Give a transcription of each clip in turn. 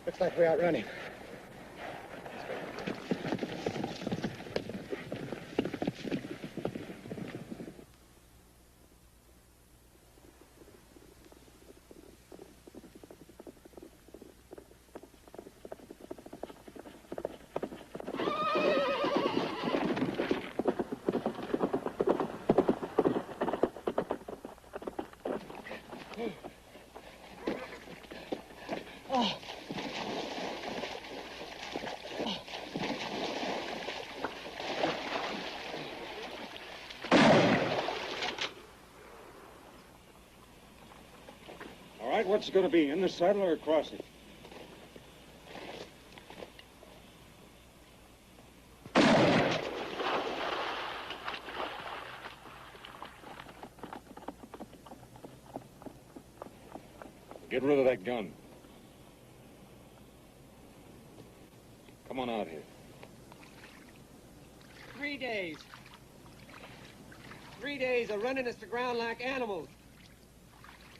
Looks like we outrun him. What's it going to be, in the saddle or across it? Get rid of that gun. Come on out here. 3 days. 3 days of running us to ground like animals.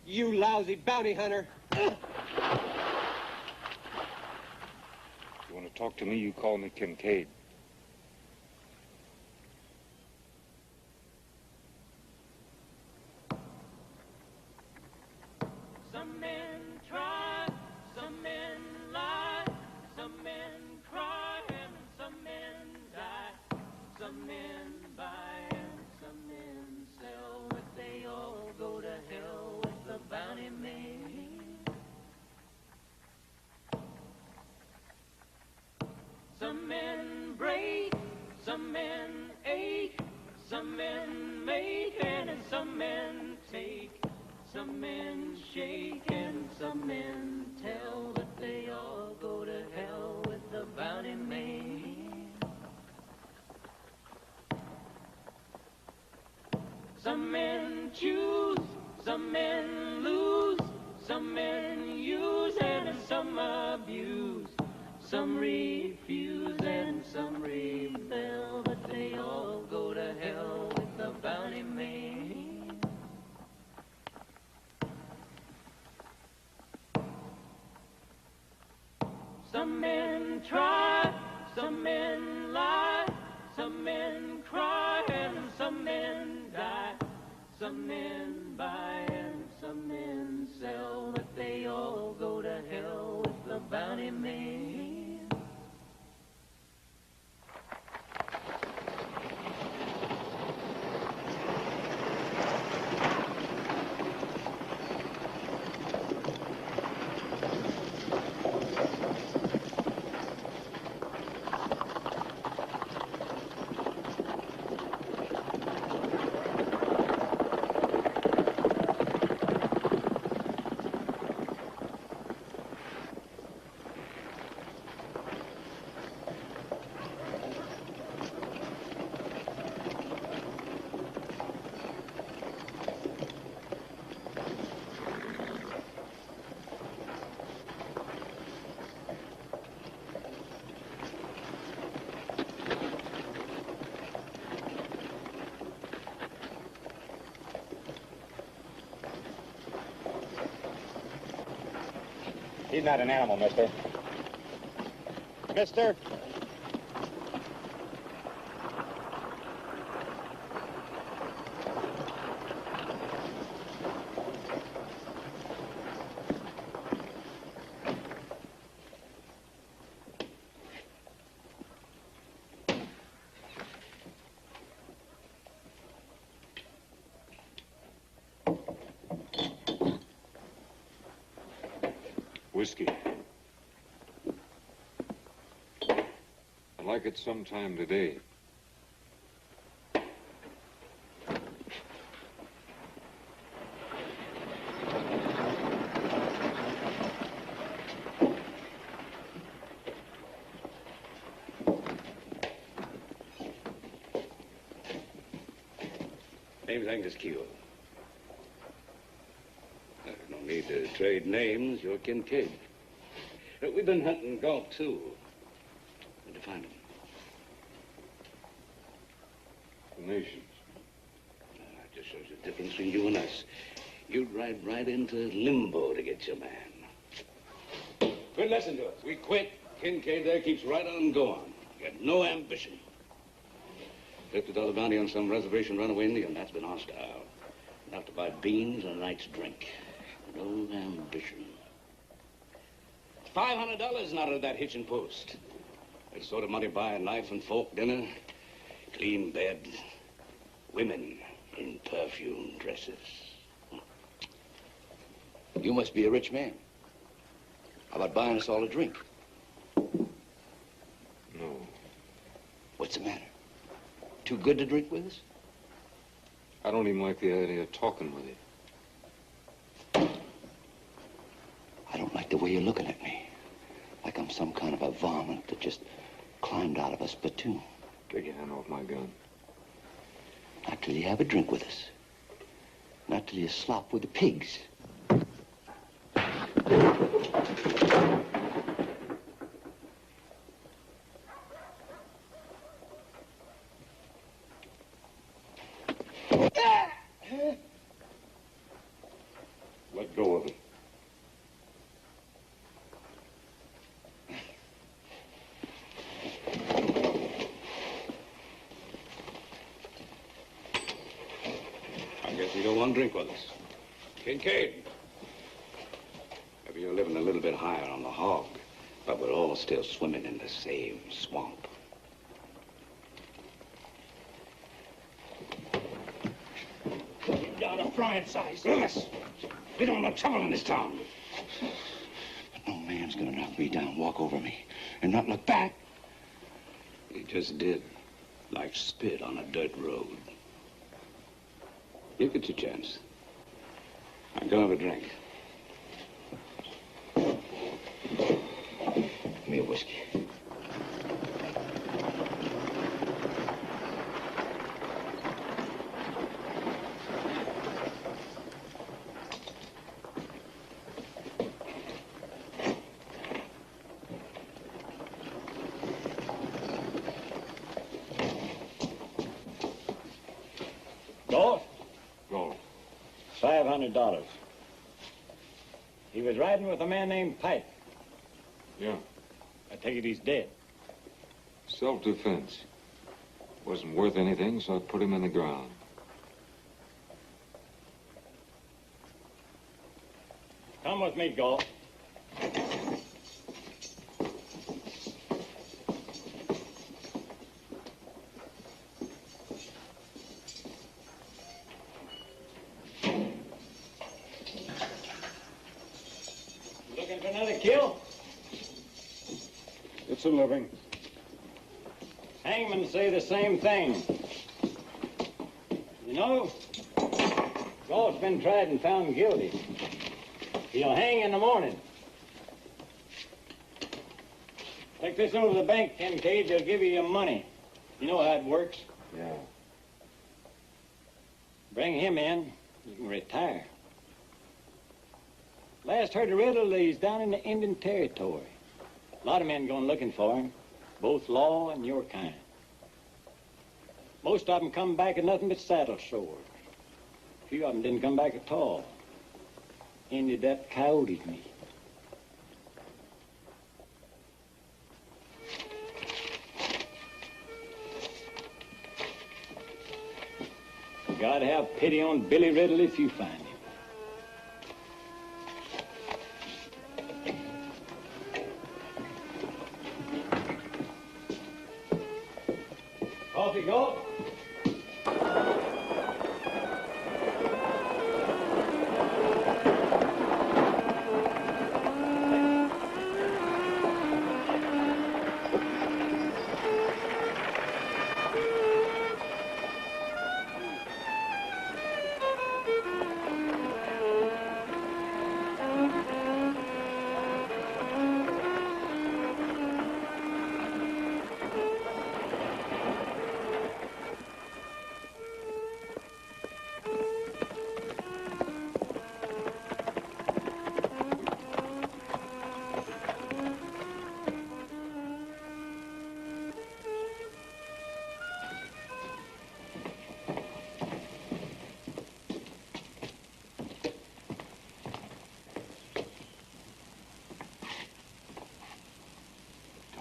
You lousy bounty hunter. You want to talk to me, you call me Kincaid. Some men try, some men lie, some men cry, and some men die. Some men buy and some men sell, but they all go to hell with the Bounty Mane. Some men break, some men ache, some men make, and some men take. Some men shake and some men tell, but they all go to hell with the Bounty Mane. Some men choose, some men lose, some men use and some abuse. Some refuse and some rebel, but they all go to hell with the Bounty Mane. Some men try, some men lie, some men cry, and some men die. Some men buy and some men sell, but they all go to hell with the Bounty Mane. He's not an animal, mister. Mister? Whiskey. I'd like it sometime today. Name's Angus Keel. There's no need to trade names. You're Kincaid. We've been hunting golf, too. Where'd you find them? The nations. That just shows the difference between you and us. You'd ride right into limbo to get your man. Quit listening to us. We quit. Kincaid there keeps right on going. Got no ambition. $50 bounty on some reservation runaway Indian. That's been hostile. Enough to buy beans and a night's drink. No ambition. $500 out of that hitching post. That sort of money buy a knife and fork dinner, clean bed, women in perfume dresses. You must be a rich man. How about buying us all a drink? No. What's the matter? Too good to drink with us? I don't even like the idea of talking with you. I don't like the way you're looking at me. Like I'm some kind of a varmint that just climbed out of a spittoon. Take your hand off my gun. Not till you have a drink with us. Not till you slop with the pigs. Let go of it. I guess you don't want to drink with us. Kincaid. Maybe you're living a little bit higher on the hog, but we're all still swimming in the same swamp. Down a frying size. Yes. We don't want trouble in this town. But no man's gonna knock me down, walk over me, and not look back. He just did. Like spit on a dirt road. You get your chance. Now go have a drink. Give me a whiskey. Go. Go. $500. He was riding with a man named Pike. Yeah. I take it he's dead. Self-defense. Wasn't worth anything, so I put him in the ground. Come with me, Galt. Looking for another kill? It's a living. Hangmen say the same thing. You know, Galt's been tried and found guilty. He'll hang in the morning. Take this over to the bank, Kincaid. They'll give you your money. You know how it works. Yeah. Bring him in. You can retire. Last heard of riddle, he's down in the Indian Territory. A lot of men going looking for him, both law and your kind. Most of them come back with nothing but saddle sores. A few of them didn't come back at all. Ended up coyoted me. God have pity on Billy Riddle if you find him. Off you go.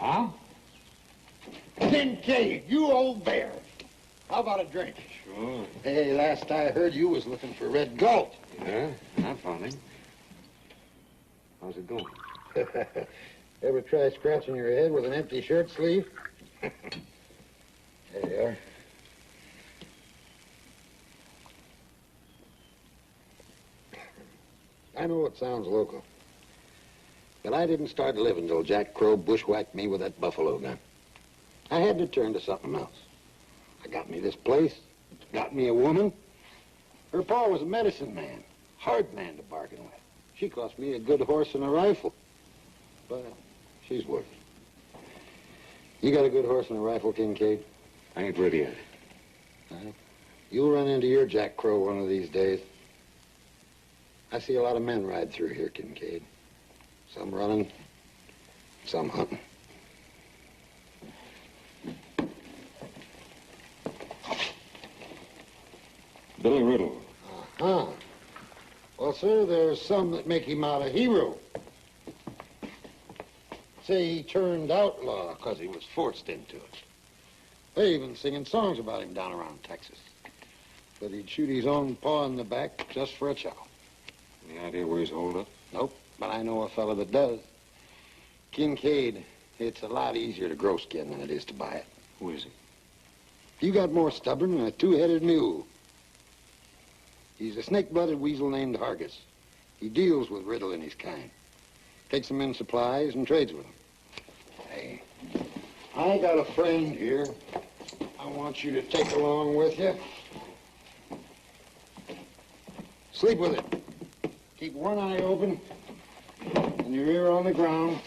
Huh? Kincaid, you old bear. How about a drink? Sure. Hey, last I heard you was looking for Red Galt. Yeah, I found him. How's it going? Ever try scratching your head with an empty shirt sleeve? There you are. I know it sounds local, but I didn't start living till Jack Crow bushwhacked me with that buffalo gun. I had to turn to something else. I got me this place, got me a woman. Her pa was a medicine man, hard man to bargain with. She cost me a good horse and a rifle, but she's worth it. You got a good horse and a rifle, Kincaid? I ain't ready yet. You'll run into your Jack Crow one of these days. I see a lot of men ride through here, Kincaid. Some running, some hunting. Billy Riddle. Uh-huh. Well, sir, there's some that make him out a hero. Say he turned outlaw because he was forced into it. They even singing songs about him down around Texas. But he'd shoot his own paw in the back just for a chow. Any idea where he's holed up? Nope, but I know a fella that does. Kincaid, it's a lot easier to grow skin than it is to buy it. Who is he? You got more stubborn than a two-headed mule. He's a snake-blooded weasel named Hargis. He deals with Riddle and his kind. Takes them in supplies and trades with them. Hey, I got a friend here I want you to take along with you. Sleep with it. Keep one eye open and your ear on the ground.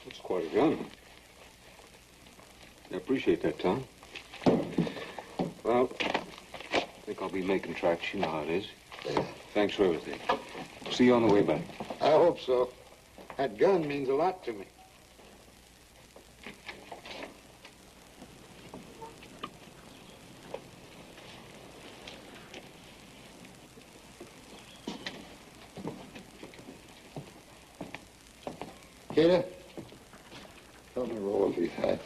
That's quite a gun. I appreciate that, Tom. Well, I think I'll be making tracks. You know how it is. Thanks for everything. See you on the way back. I hope so. That gun means a lot to me. Kata, help me roll up these hats.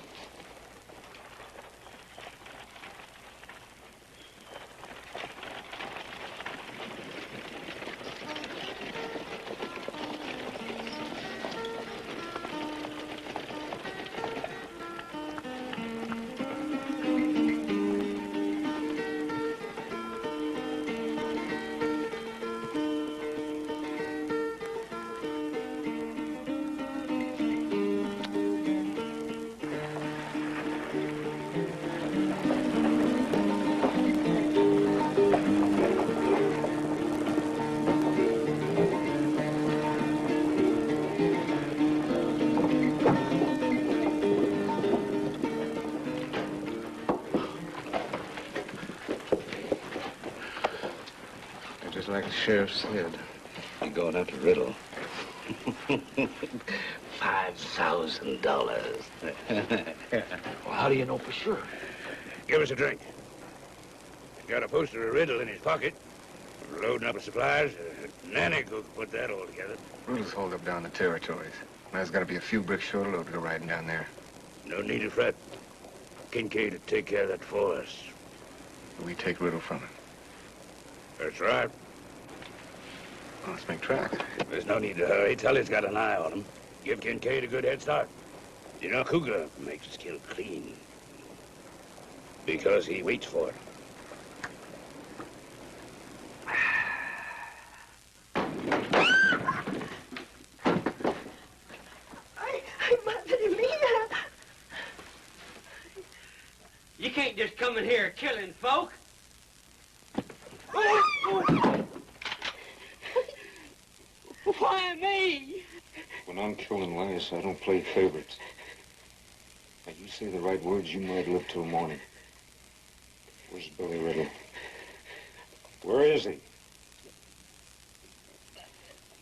Just like the sheriff said. You're going after Riddle. $5,000. Well, how do you know for sure? Give us a drink. He's got a poster of Riddle in his pocket. Loading up with supplies. Nanny could put that all together. Riddle's holed up down the territories. There's got to be a few bricks short of load to go riding down there. No need to fret. Kincaid will take care of that for us. We take Riddle from him. That's right. Well, let's make tracks. There's no need to hurry. Tully's got an eye on him. Give Kincaid a good head start. You know, Cougar makes his kill clean. Because he waits for it. Madre mia! You can't just come in here killing folk. Why me? When I'm killing last, I don't play favorites. Now, you say the right words, you might live till morning. Where's Billy Riddle? Where is he?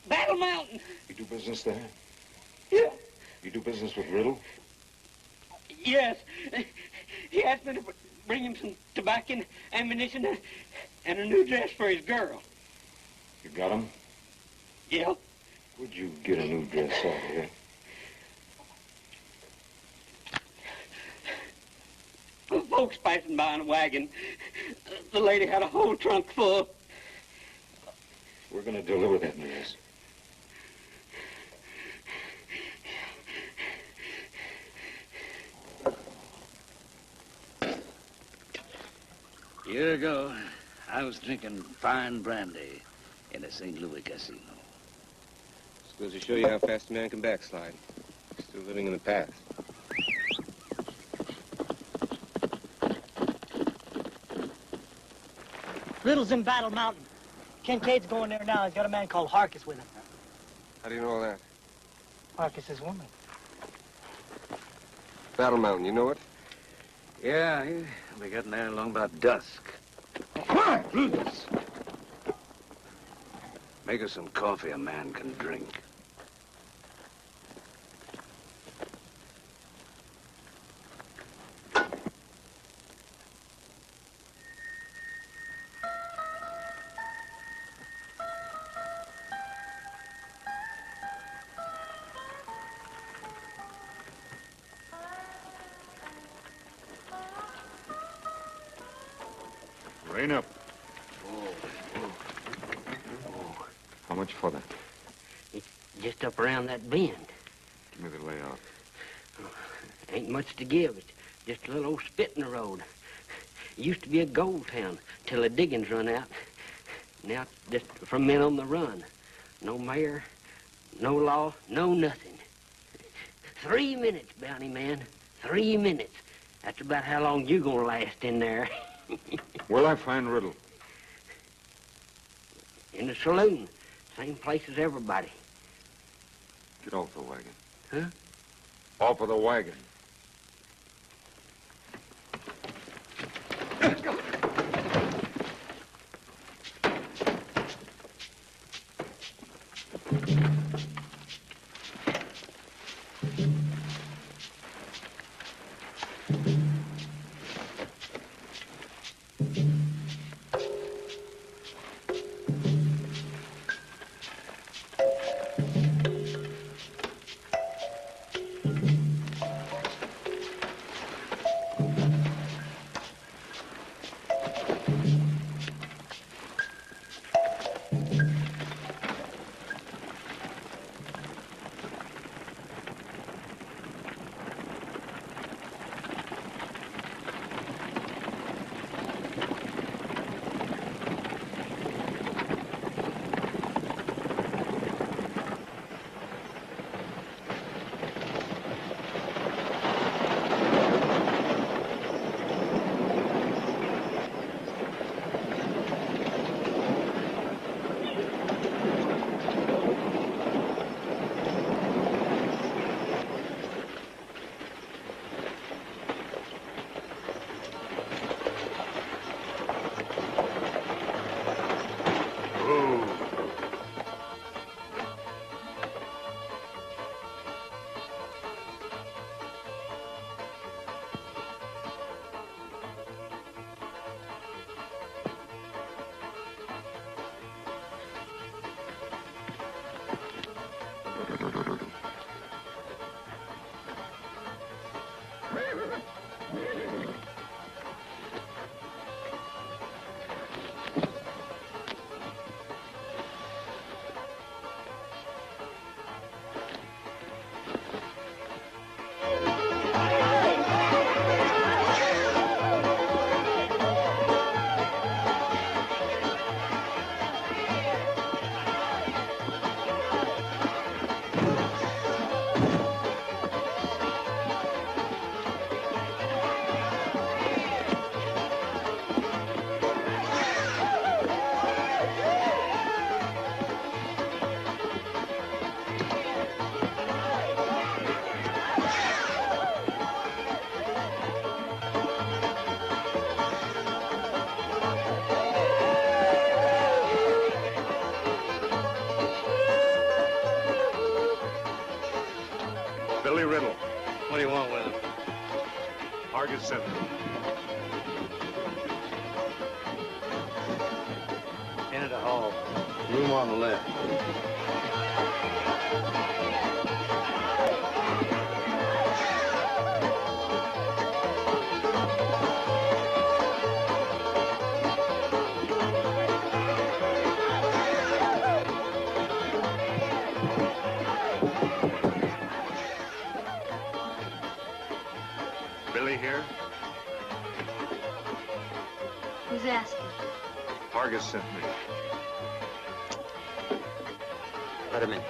Battle Mountain. You do business there? Yeah. You do business with Riddle? Yes. He asked me to bring him some tobacco, ammunition, and a new dress for his girl. You got him? Yeah. Where'd you get a new dress out of here? Folks passing by in a wagon. The lady had a whole trunk full. We're gonna deliver that dress. A year ago, I was drinking fine brandy in a St. Louis casino. Just goes to show you how fast a man can backslide. Still living in the past. Little's in Battle Mountain. Kincaid's going there now. He's got a man called Harkis with him. How do you know all that? Harkis' woman. Battle Mountain, you know it? Yeah, he'll be getting there along about dusk. Make us some coffee a man can drink. Rain up. How much for that? It's just up around that bend. Give me the layout. Ain't much to give. It's just a little old spit in the road. It used to be a gold town till the diggings run out. Now it's just from men on the run. No mayor, no law, no nothing. 3 minutes, Bounty Man. 3 minutes. That's about how long you gonna last in there. Where'll I find Riddle? In the saloon. Same place as everybody. Get off the wagon. Huh? Off of the wagon. Billy Riddle. What do you want with him? Hargis sent him. Into the hall. Room on the left. Billy here? Who's asking? Hargis sent me. Let him in.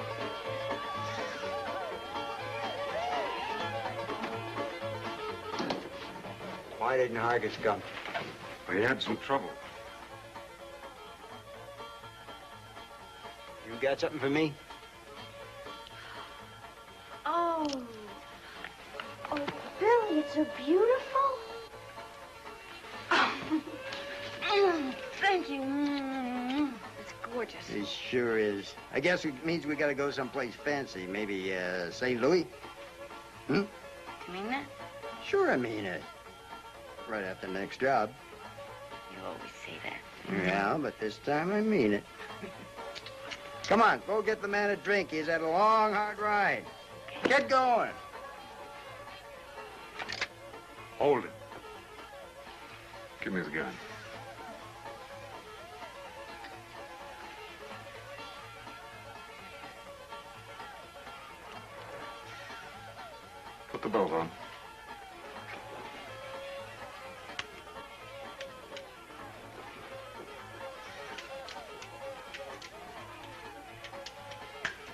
Why didn't Hargis come? We had some trouble. You got something for me? Oh. Oh, Billy, it's so beautiful. Thank you. It's gorgeous. It sure is. I guess it means we gotta go someplace fancy. Maybe, St. Louis? Hmm? You mean that? Sure, I mean it. Right after the next job. You always say that. Yeah, but this time I mean it. Come on, go get the man a drink. He's had a long, hard ride. Get going. Hold it. Give me the gun. Put the belt on.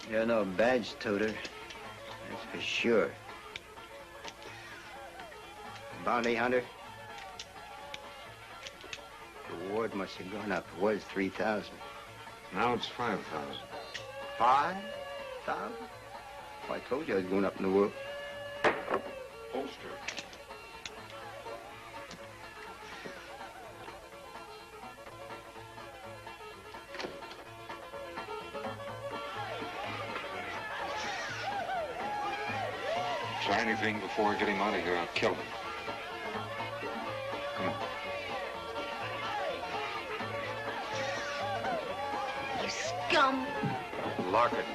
You're no badge toter. That's for sure. Bounty hunter? The reward must have gone up. It was 3,000. Now it's 5,000. 5,000? Well, I told you I was going up in the world. Holster. Try anything before I get him out of here, I'll kill him. Come on. You scum. Lock it.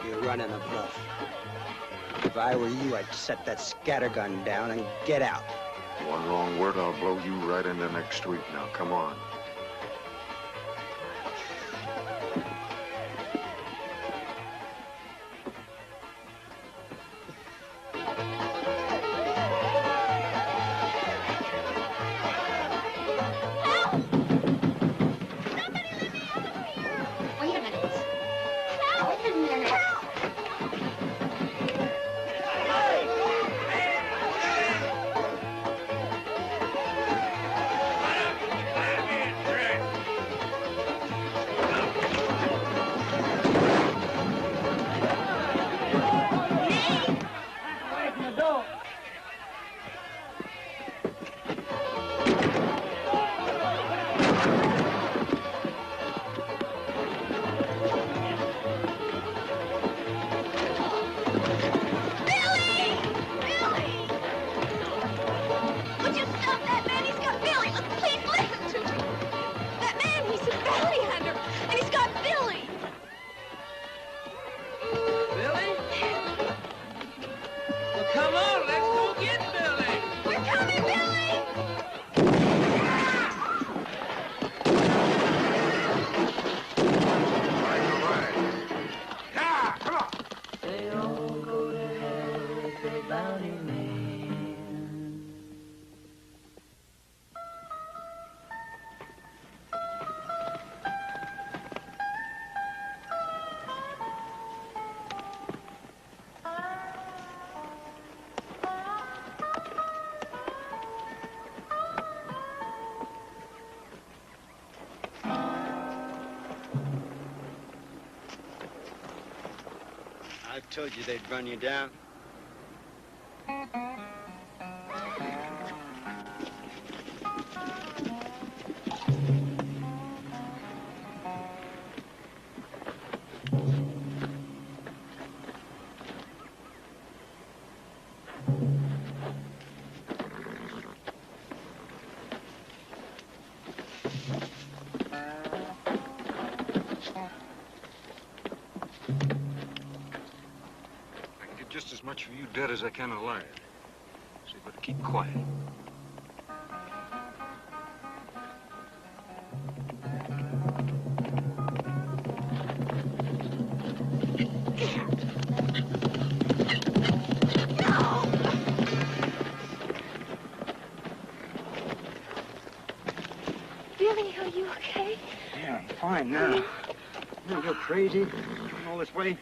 You're running a bluff. If I were you, I'd set that scattergun down and get out. One wrong word, I'll blow you right into next week. Now, come on. Wait a minute. Wait a minute. Come on, let's go get Billy. We're coming, Billy. Yeah, come on. They all go to hell with their Bounty Man. I told you they'd run you down. get just as much of you dead as I can alive. So you better keep quiet. Billy, are you okay? Yeah, I'm fine now. You go crazy, coming all this way,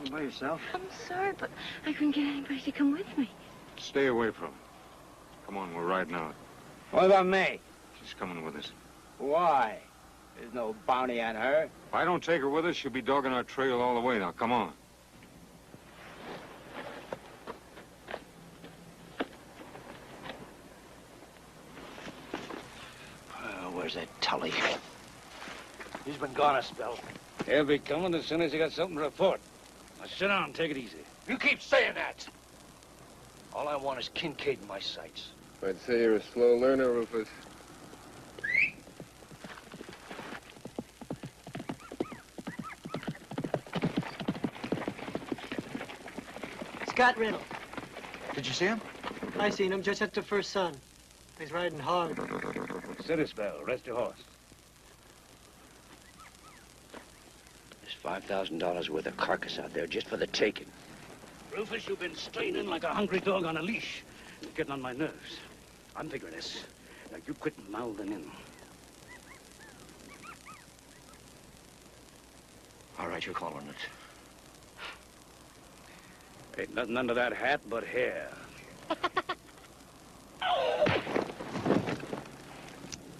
all by yourself. I'm sorry, but I couldn't get anybody to come with me. Stay away from him. Come on, we're riding out. What about me? She's coming with us. Why? There's no bounty on her. If I don't take her with us, she'll be dogging our trail all the way. Now, come on. Where's that Tully? He's been gone a spell. He'll be coming as soon as he got something to report. Now sit down and take it easy. You keep saying that. All I want is Kincaid in my sights. I'd say you're a slow learner, Rufus. Scott Riddle. Did you see him? I seen him just at the first sun. He's riding hard. Sit a spell. Rest your horse. There's $5,000 worth of carcass out there just for the taking. Rufus, you've been straining like a hungry dog on a leash. You're getting on my nerves. I'm figuring this. Now, you quit mouthing in. All right, you're calling it. Ain't nothing under that hat but hair.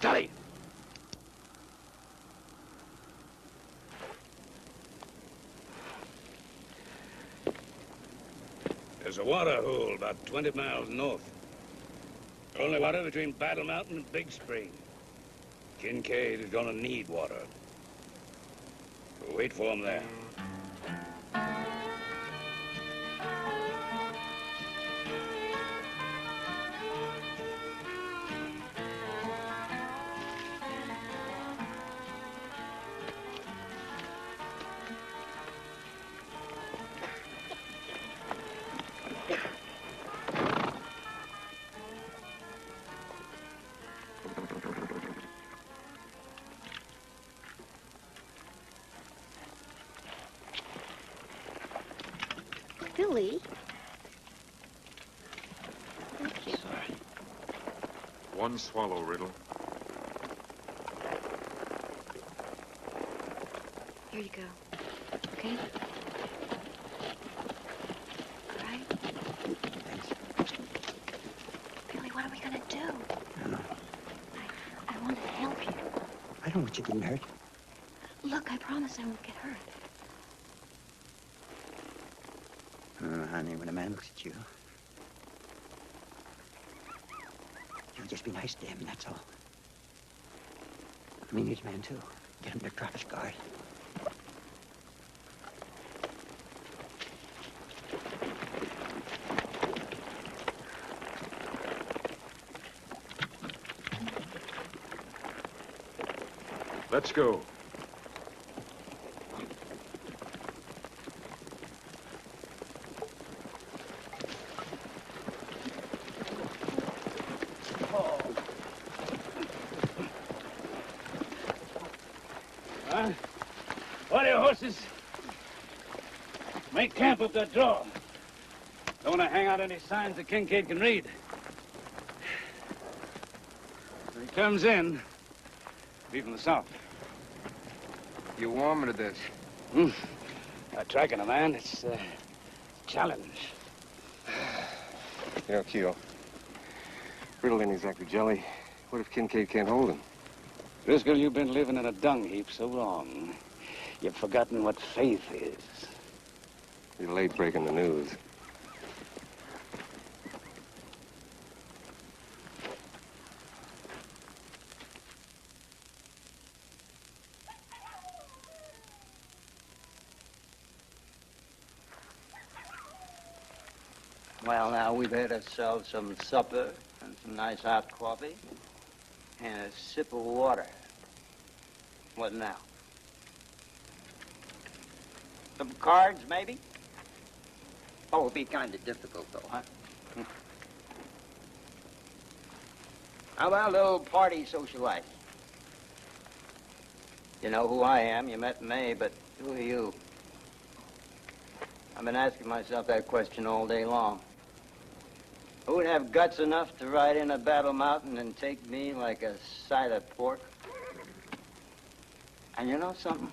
Tully! There's a water hole about 20 miles north. Only water between Battle Mountain and Big Spring. Kincaid is gonna need water. We'll wait for him there. Billy? Sorry. One swallow, Riddle. Here you go. Okay? All right? Billy, what are we gonna do? I don't know. I want to help you. I don't want you getting hurt. Look, I promise I won't get hurt. Honey, when a man looks at you, you'll just be nice to him, that's all. I mean, he's a man, too. Get him to drop his guard. Let's go. Order your horses. Make camp up that draw. Don't want to hang out any signs that Kincaid can read. When he comes in, be from the south. You warm to this? Tracking a man, it's a challenge. You know, Keel, Riddle ain't exactly jelly. What if Kincaid can't hold him? Driscoll, you've been living in a dung heap so long, you've forgotten what faith is. You're late breaking the news. Well, now, we've had ourselves some supper and some nice hot coffee and a sip of water. What now? Some cards, maybe? Oh, it'll be kind of difficult, though, huh? How about a little party social life? You know who I am. You met May, but who are you? I've been asking myself that question all day long. Who would have guts enough to ride in a Battle Mountain and take me like a side of pork? And you know something?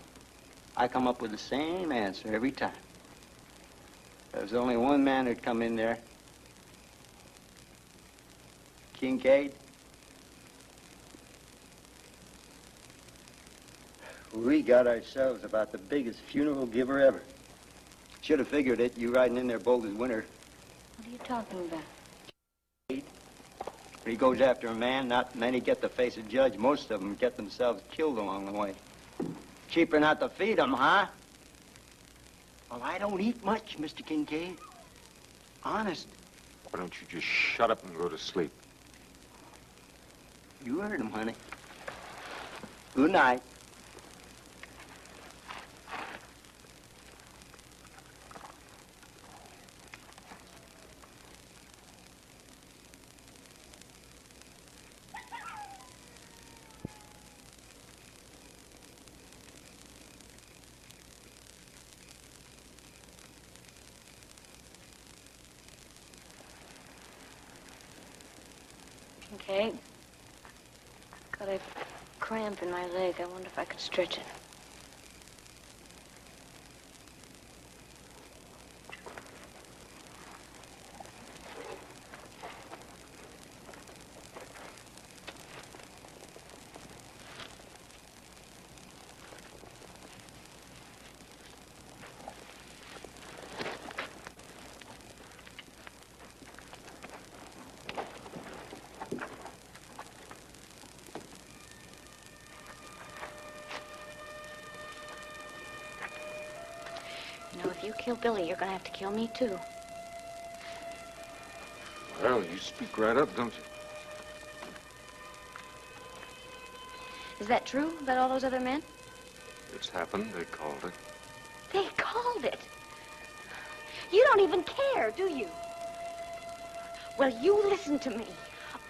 I come up with the same answer every time. There's only one man who'd come in there. Kincaid. We got ourselves about the biggest funeral giver ever. Should have figured it, you riding in there bold as winter. What are you talking about? He goes after a man, not many get to face a judge. Most of them get themselves killed along the way. Cheaper not to feed them, huh? Well, I don't eat much, Mr. Kincaid. Honest. Why don't you just shut up and go to sleep? You heard him, honey. Good night. Okay. Got a cramp in my leg. I wonder if I could stretch it. You know, if you kill Billy, you're gonna have to kill me, too. Well, you speak right up, don't you? Is that true about all those other men? It's happened, they called it. They called it. You don't even care, do you? Well, you listen to me.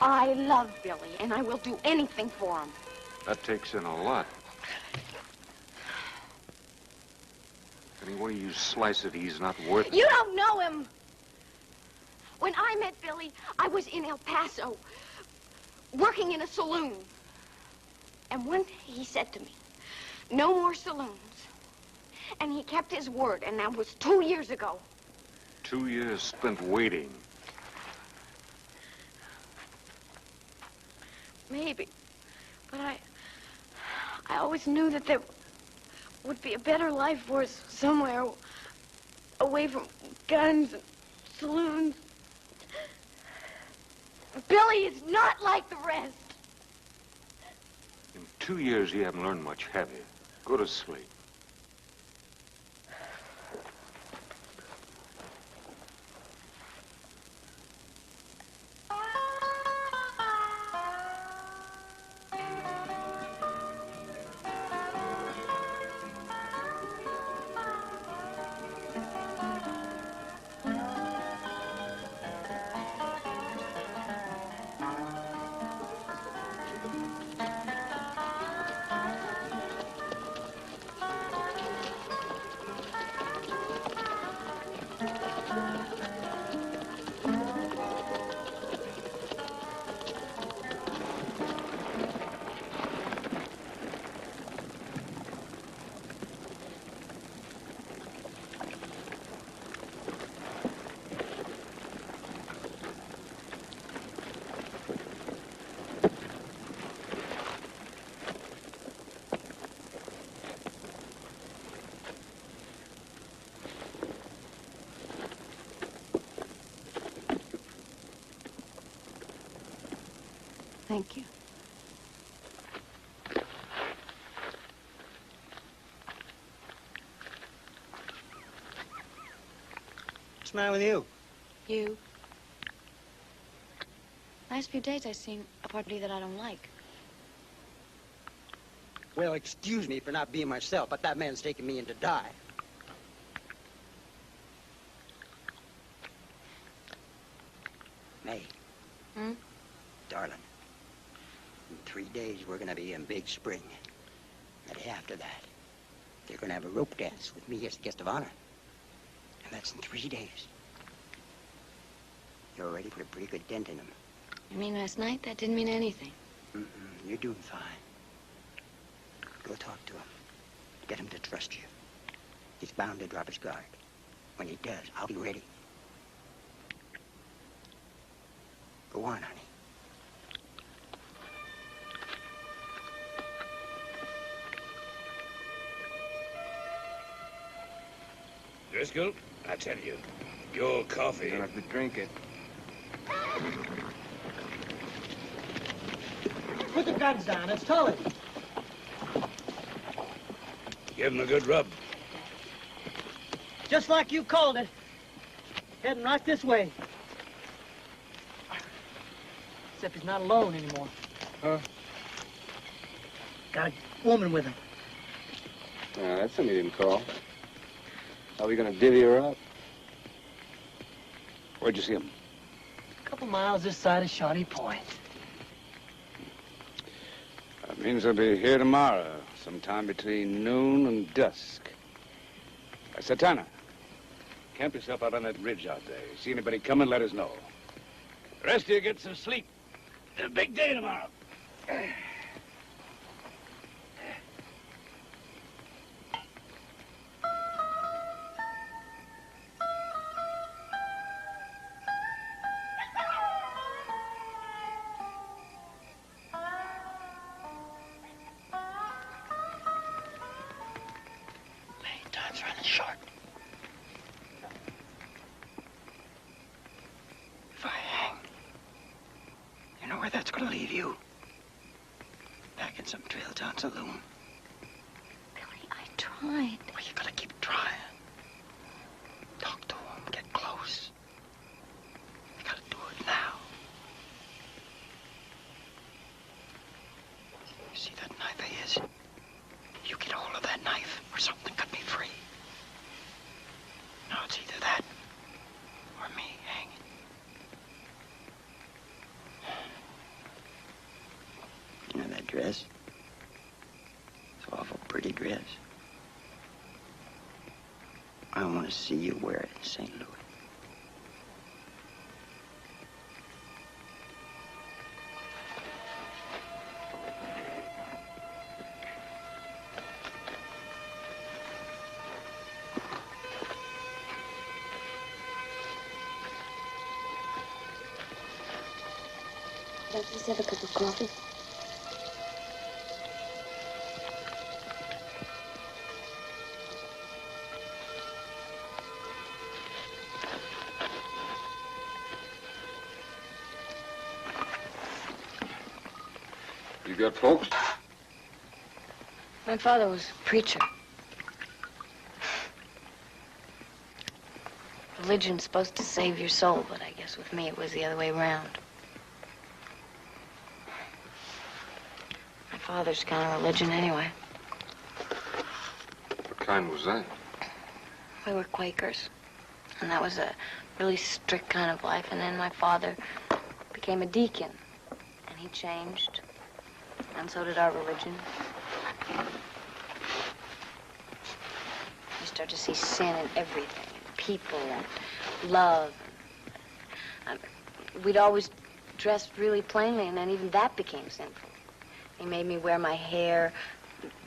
I love Billy, and I will do anything for him. That takes in a lot. Any way you slice it, he's not worth it. You don't know him. When I met Billy, I was in El Paso, working in a saloon. And one day he said to me, no more saloons. And he kept his word, and that was 2 years ago. 2 years spent waiting. Maybe. But I always knew that there would be a better life for us somewhere away from guns and saloons. Billy is not like the rest. In 2 years, you haven't learned much, have you? Go to sleep. Thank you. What's the matter with you? You. Last few days I've seen a party that I don't like. Well, excuse me for not being myself, but that man's taking me in to die. May. Hmm? Darling, in 3 days, we're going to be in Big Spring. The day after that, they're going to have a rope dance with me as the guest of honor. And that's in 3 days. You already put a pretty good dent in them. You mean last night? That didn't mean anything. You're doing fine. Go talk to him. Get him to trust you. He's bound to drop his guard. When he does, I'll be ready. Go on, honey. Driscoll, I tell you, your coffee... You don't have to drink it. Put the guns down. It's Tully. Give him a good rub. Just like you called it. Heading right this way. Except he's not alone anymore. Huh? Got a woman with him. That's something you didn't call. How are we gonna divvy her up? Where'd you see him? A couple miles this side of Shawnee Point. That means he'll be here tomorrow, sometime between noon and dusk. Satana, camp yourself out on that ridge out there. See anybody coming, let us know. The rest of you get some sleep. It's a big day tomorrow. Time's running short. If I hang, you know where that's gonna leave you? Back in some trail town saloon. Billy, I tried. Well, you gotta keep trying. Talk to him, get close. You gotta do it now. You see that knife of his? You get a hold of that knife, or something could be free. Now it's either that, or me hanging. You know that dress? It's an awful pretty dress. I want to see you wear it in St. Louis. Don't you just have a cup of coffee? You got folks? My father was a preacher. Religion's supposed to save your soul, but I guess with me it was the other way around. My father's kind of religion anyway. What kind was that? We were Quakers, and that was a really strict kind of life. And then my father became a deacon, and he changed, and so did our religion. You start to see sin in everything, in people and love. We'd always dressed really plainly, and then even that became sinful. He made me wear my hair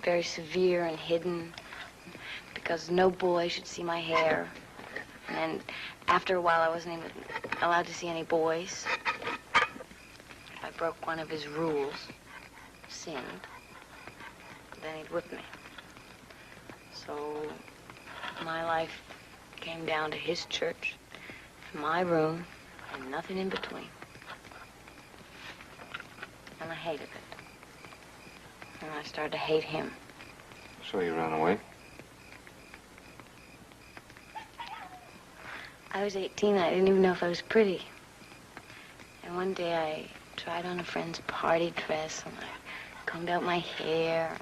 very severe and hidden because no boy should see my hair. And after a while, I wasn't even allowed to see any boys. If I broke one of his rules, sinned, then he'd whip me. So my life came down to his church, my room, and nothing in between. And I hated it. And I started to hate him. So you ran away? I was 18. I didn't even know if I was pretty. And one day I tried on a friend's party dress, and I combed out my hair.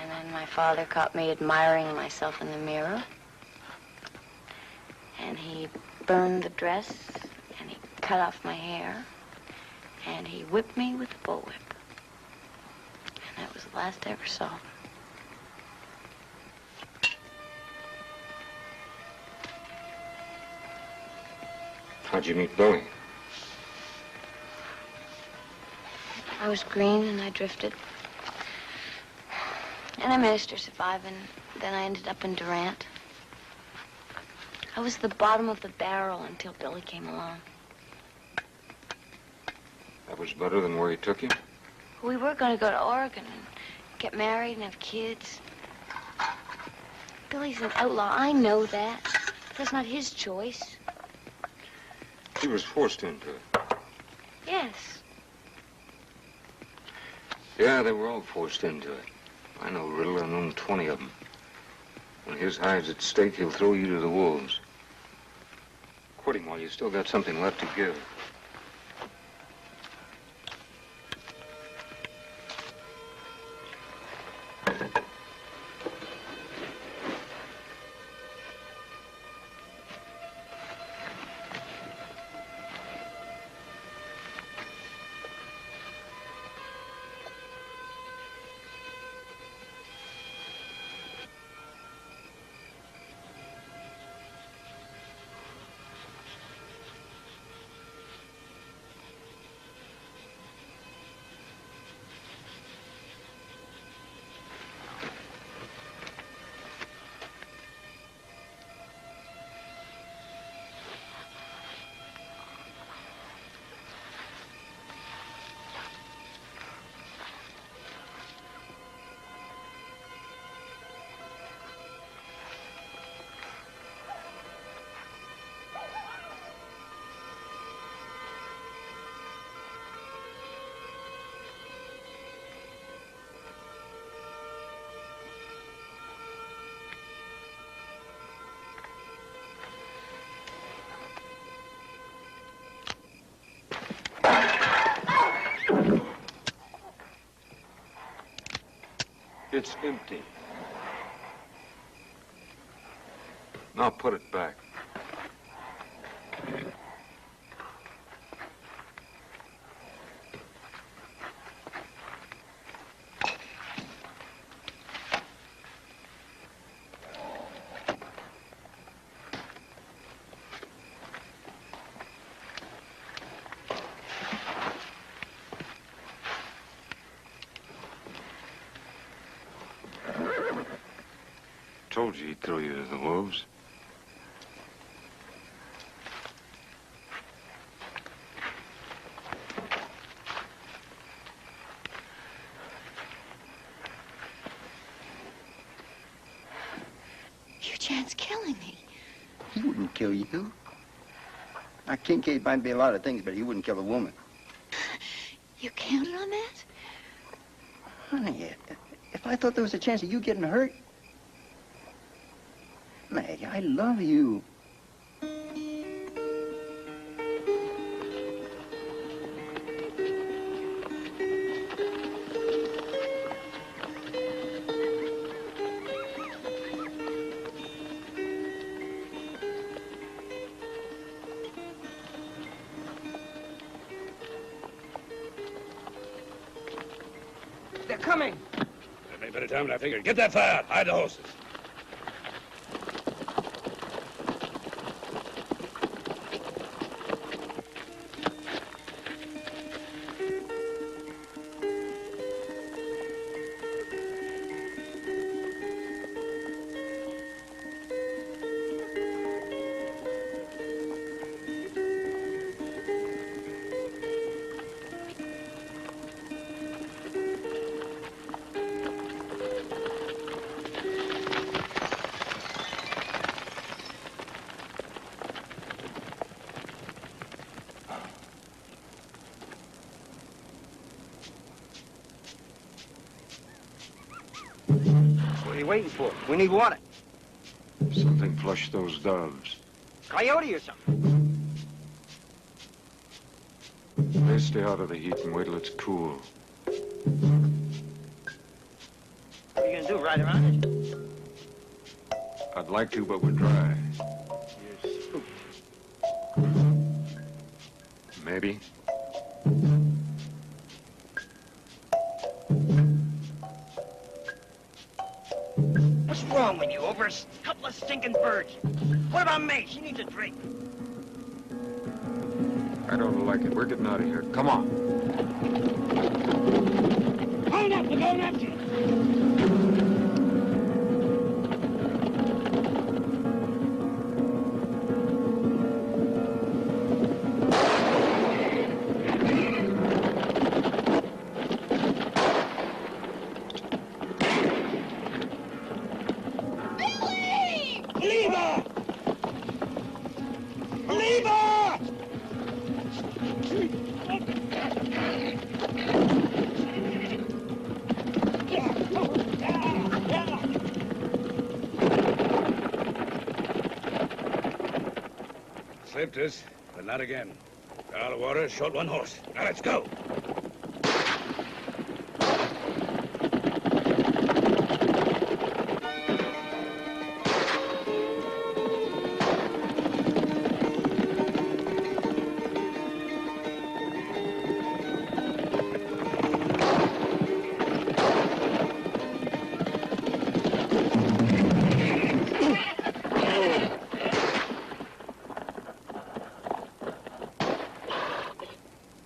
And then my father caught me admiring myself in the mirror. And And he burned the dress, and he cut off my hair, and he whipped me with a bullwhip. And that was the last I ever saw him. How'd you meet Billy? I was green and I drifted. And I managed to survive, and then I ended up in Durant. I was the bottom of the barrel until Billy came along. That was better than where he took you? We were going to go to Oregon and get married and have kids. Billy's an outlaw. I know that. That's not his choice. He was forced into it. Yes. Yeah, they were all forced into it. I know Riddle. I've known 20 of them. When his hide's at stake, he'll throw you to the wolves. Quit him while you still got something left to give. It's empty. Now put it back. Told you he'd throw you to the wolves. You chance killing me. He wouldn't kill you. Now, Kincaid might be a lot of things, but he wouldn't kill a woman. You counted on that? Honey, if I thought there was a chance of you getting hurt... Maggie, I love you. They're coming. That made better time than I figured. Get that fire out. Hide the horses. What are you waiting for? We need water. Something flushed those doves. Coyote or something. They stay out of the heat and wait till it's cool. What are you gonna do, ride around it? I'd like to, but we're dry. You're spooked. Maybe. What's wrong with you? Over a couple of stinking birds. What about May? She needs a drink. I don't like it. We're getting out of here. Come on. Hold up, we're going after you. Leave her! Leave her! Slipped us, but not again. Got out of water, short one horse. Now let's go.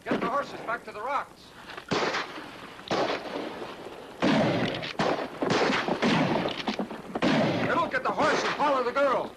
Get the horses back to the rocks. Hey, look at the horse and follow the girl.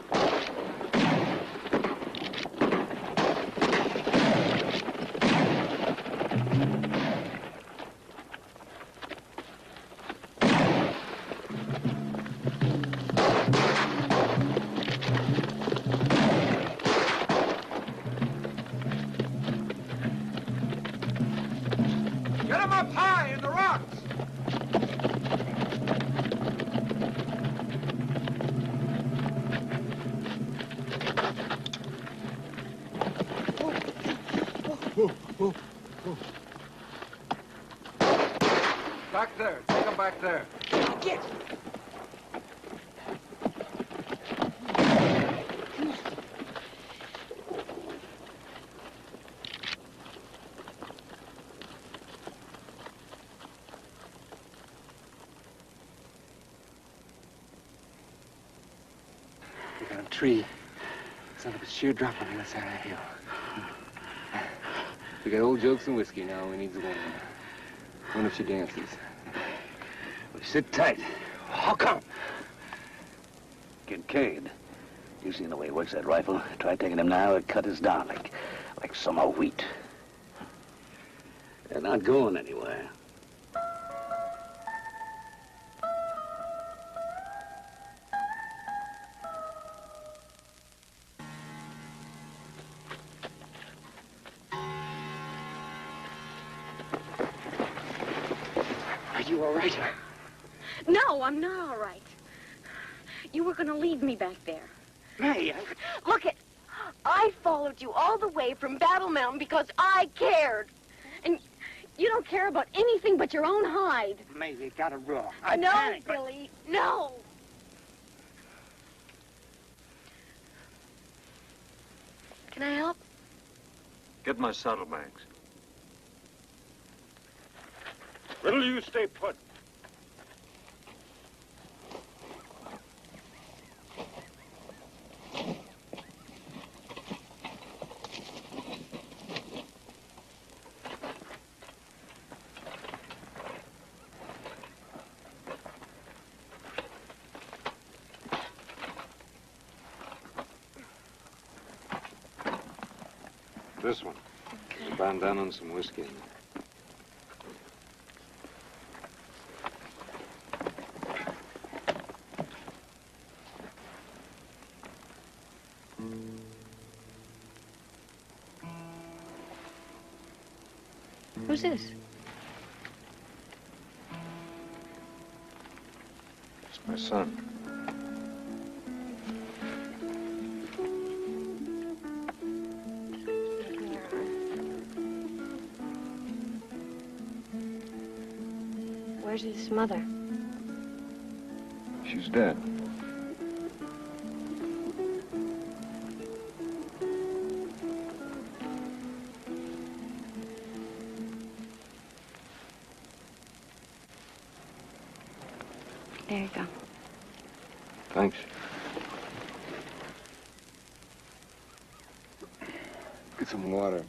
Get him up high in the rocks. Back there. Take him back there. Get! We got a tree. Son of a sheer drop on the other side of the hill. We got old jokes and whiskey now. We need the woman. One if she dances. Well, sit tight. How come? Kincaid. You seen the way he works that rifle? Try taking him now, it'd cut us down like summer wheat. They're not going anywhere. Are you all right? No, I'm not all right. You were going to leave me back there. May, Look it. I followed you all the way from Battle Mountain because I cared. And you don't care about anything but your own hide. May, you got it wrong. No, panicked, but- Billy, no. Can I help? Get my saddlebags. What'll you stay put? This one. There's a bandana and some whiskey in it. Who's this? It's my son. Where's his mother? She's dead. There you go. Thanks. Get some water.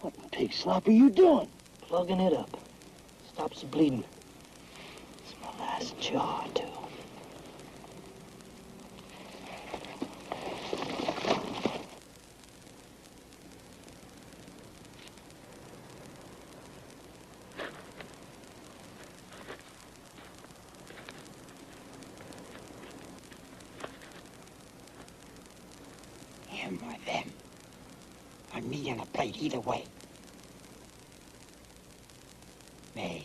What in pig slop are you doing? Plugging it up. Stops the bleeding. It's my last jar, too. Him or them. On me on a plate either way. May,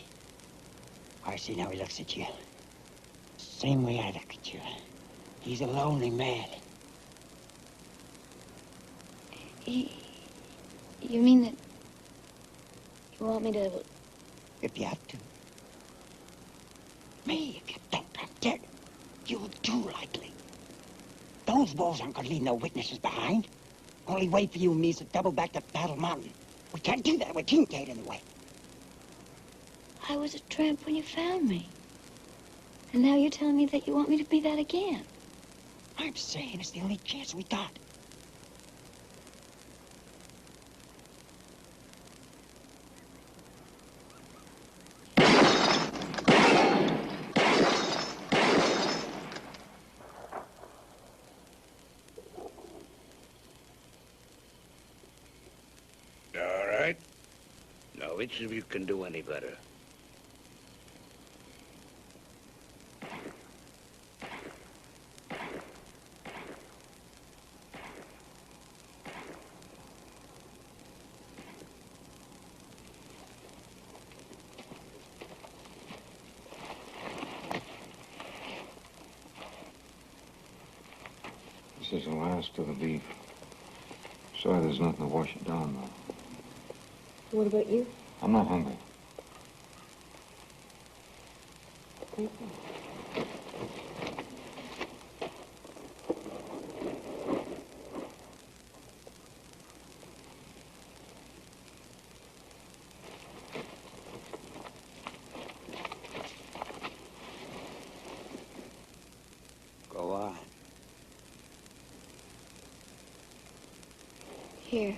I see how he looks at you. Same way I look at you. He's a lonely man. You mean that you want me to... If you have to. Me, if you don't, I'm dead. You'll do likely. Those wolves aren't going to leave no witnesses behind. Only way for you and me is to double back to Battle Mountain. We can't do that with Kincaid in the way. I was a tramp when you found me. And now you're telling me that you want me to be that again. I'm saying it's the only chance we got. All right. Now, which of you can do any better? This is the last of the beef. Sorry there's nothing to wash it down, though. What about you? I'm not hungry. Thank you. Go on. Here.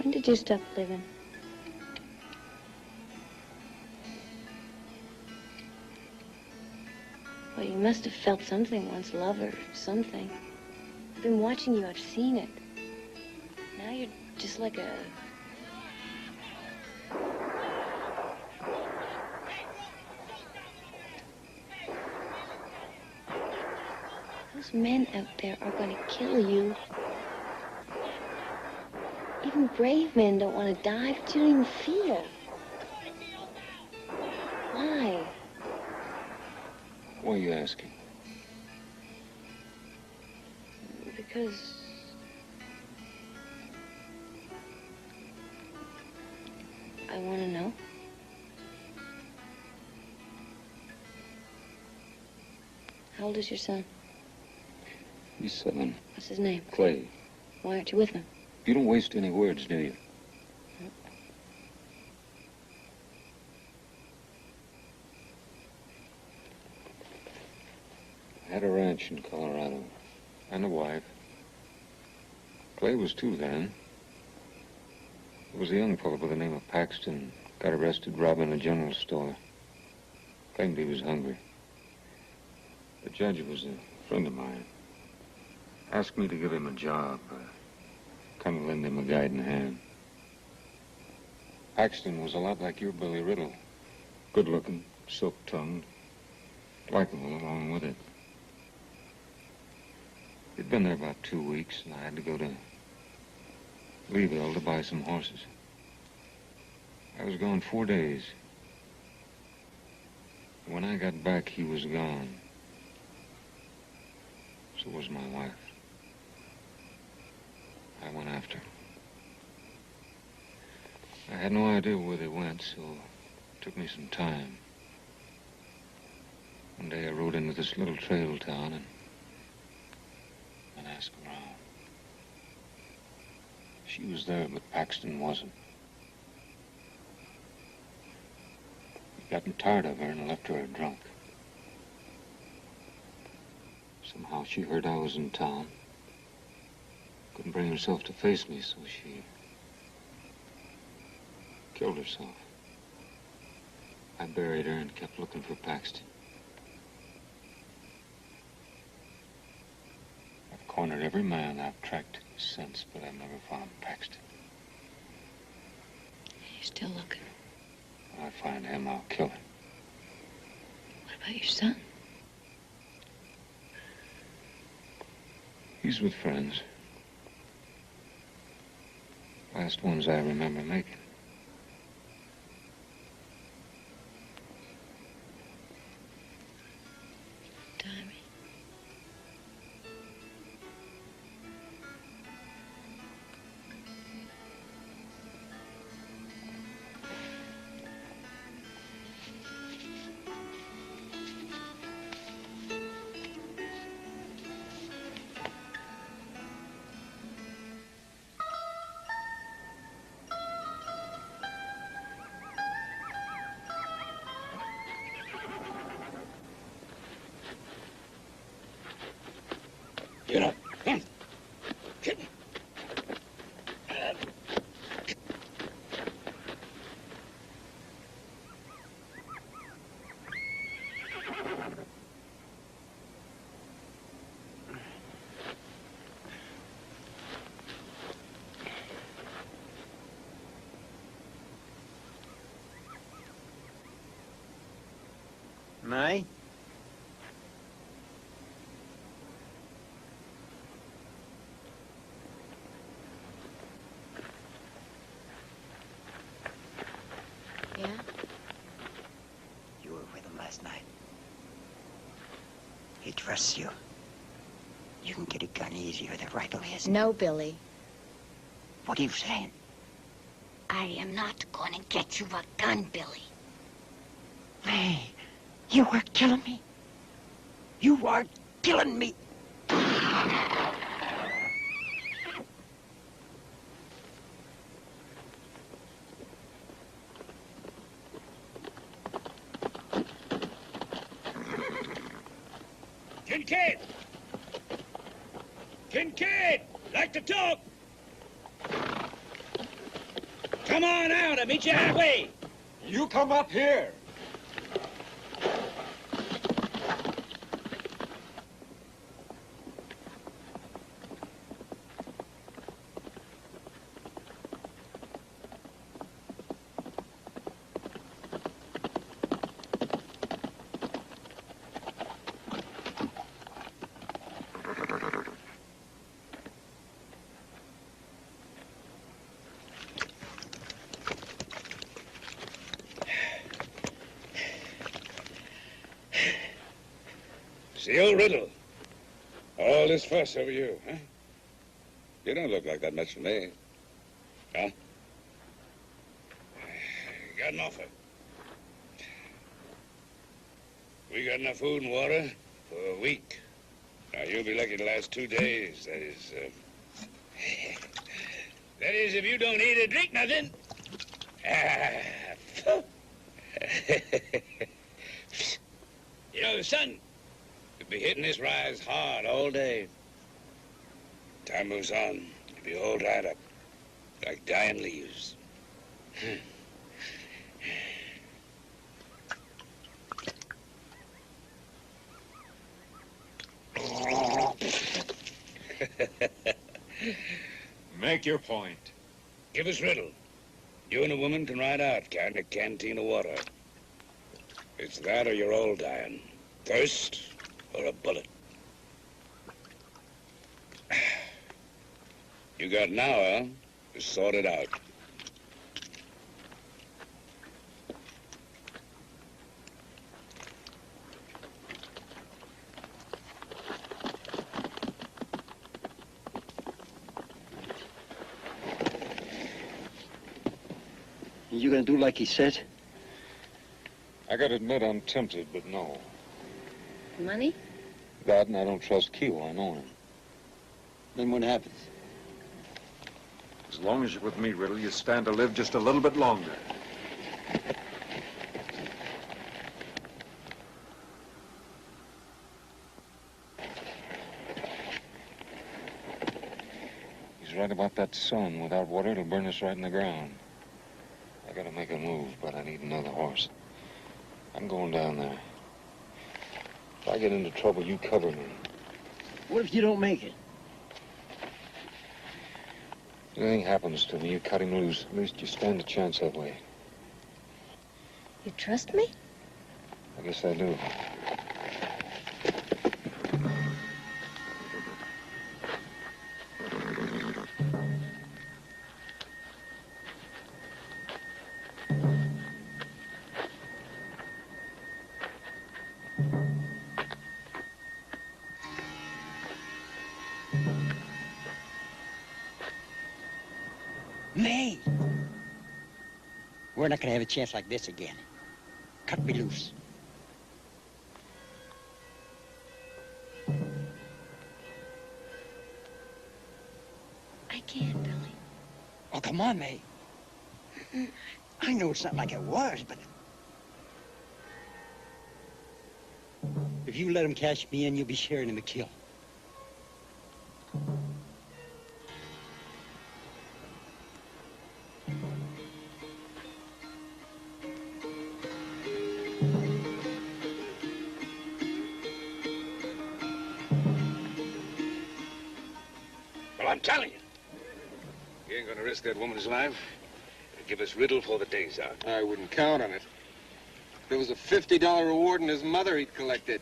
When did you stop living? Well, you must have felt something once, love or something. I've been watching you, I've seen it. Now you're just like a... Those men out there are gonna kill you. Even brave men don't want to die, but you don't even feel. Why? What are you asking? Because... I want to know. How old is your son? He's 7. What's his name? Clay. Why aren't you with him? You don't waste any words, do you? I had a ranch in Colorado, and a wife. Clay was 2 then. There was a young fellow by the name of Paxton, got arrested robbing a general store. Claimed he was hungry. The judge was a friend of mine. Asked me to give him a job, kind of lend him a guiding hand. Paxton was a lot like your Billy Riddle. Good-looking, silk-tongued, likable along with it. He'd been there about 2 weeks, and I had to go to Leeville to buy some horses. I was gone 4 days. When I got back, he was gone. So was my wife. I went after him. I had no idea where they went, so it took me some time. One day I rode into this little trail town and asked around. She was there, but Paxton wasn't. He'd gotten tired of her and left her drunk. Somehow she heard I was in town. Couldn't bring herself to face me, so she killed herself. I buried her and kept looking for Paxton. I've cornered every man I've tracked since, but I've never found Paxton. You're still looking. When I find him, I'll kill him. What about your son? He's with friends. Last ones I remember making. Tommy. Get up. Get. May? Yeah? You were with him last night. He trusts you. You can get a gun easier than rifle is. No, Billy. What are you saying? I am not going to get you a gun, Billy. May, you are killing me. You are killing me. Kincaid! Kincaid! Like to talk! Come on out, I'll meet you halfway. You come up here. It's the old riddle. All this fuss over you, huh? You don't look like that much to me. Huh? Got an offer. We got enough food and water for a week. Now, you'll be lucky to last 2 days. That is, that is, if you don't eat or drink nothing. You know, the sun could be hitting this rise hard all day. Time moves on, you'll be all dried up, like dying leaves. Make your point. Give us riddle. You and a woman can ride out carrying a canteen of water. It's that or you're all dying. Thirst or a bullet. You got an hour to sort it out. You gonna do like he said? I gotta admit I'm tempted, but no. Money? That and I don't trust Keel. I know him. Then what happens? As long as you're with me, Riddle, you stand to live just a little bit longer. He's right about that sun. Without water, it'll burn us right in the ground. I gotta make a move, but I need another horse. I'm going down there. If I get into trouble, you cover me. What if you don't make it? If anything happens to me, you cut him loose. At least you stand a chance that way. You trust me? I guess I do. May! We're not gonna have a chance like this again. Cut me loose. I can't, Billy. Oh, come on, May. I know it's not like it was, but... if you let him cash me in, you'll be sharing in the kill. Well, I'm telling you. You ain't gonna risk that woman's life. It'll give us Riddle for the day's out. I wouldn't count on it. If there was a $50 reward and his mother he'd collect it.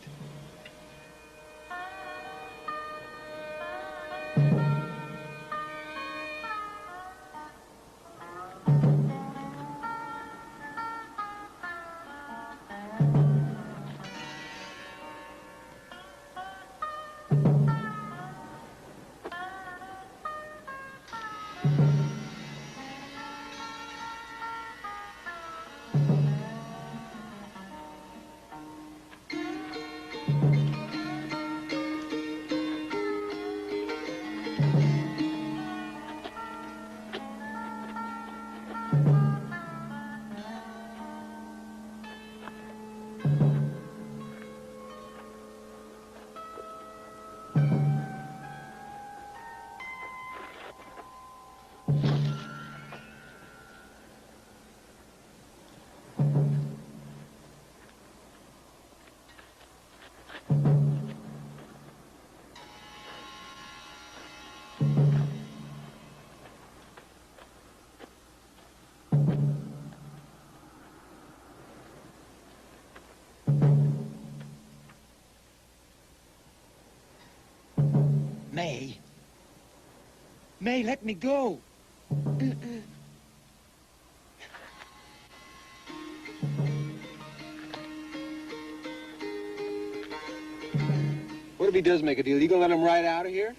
May. May, let me go. Mm-mm. What if he does make a deal? You gonna let him ride out of here?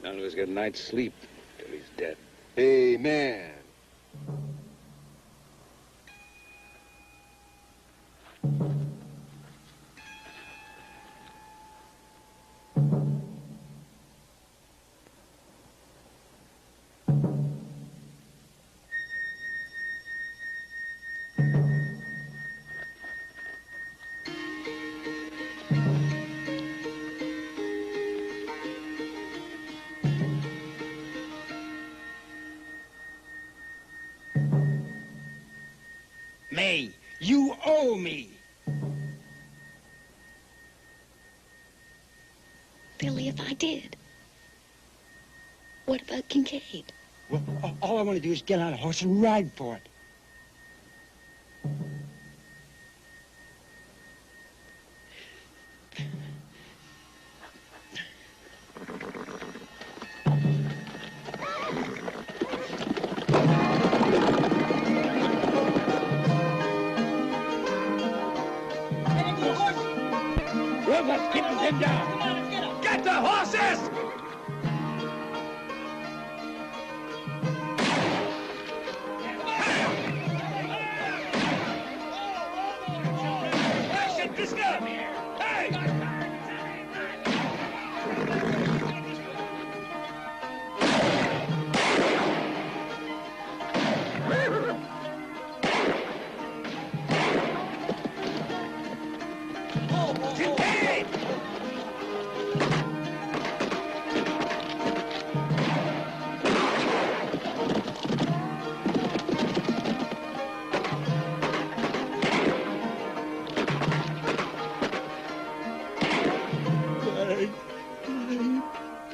None of us get a night's sleep till he's dead. Hey, man. May, you owe me. Billy, if I did, what about Kincaid? Well, all I want to do is get on a horse and ride for it. Whoever's keeping him down. Come on, let's get him. Get the horses!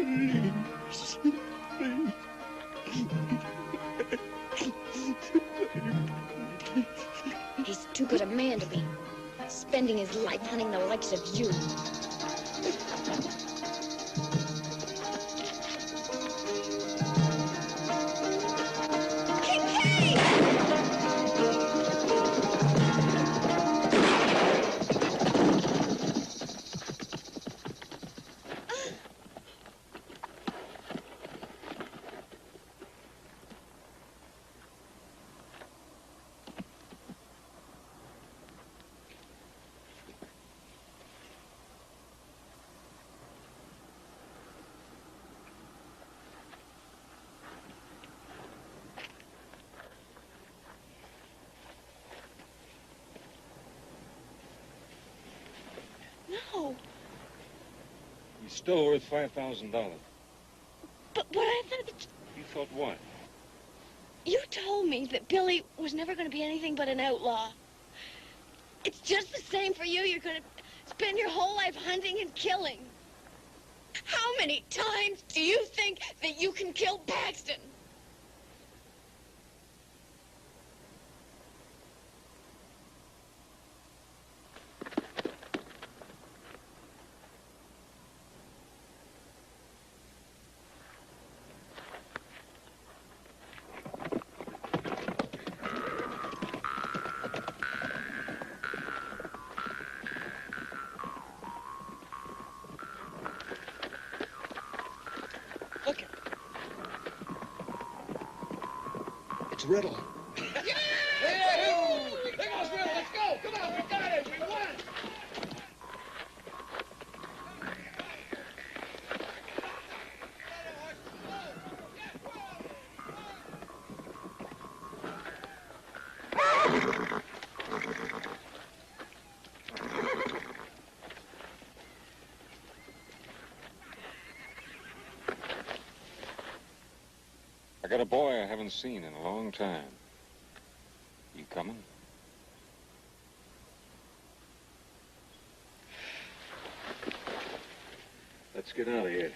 Please. Please. He's too good a man to be spending his life hunting the likes of you. No. He's still worth $5,000. But I thought that You thought what? you told me that Billy was never going to be anything but an outlaw. It's just the same for you. You're going to spend your whole life hunting and killing. How many times do you think that you can kill Paxton? It's Riddle. Hey, there goes Riddle. Let's go. Come on, we got it. We won. I got a boy I haven't seen in a long time. You coming? Let's get out of here.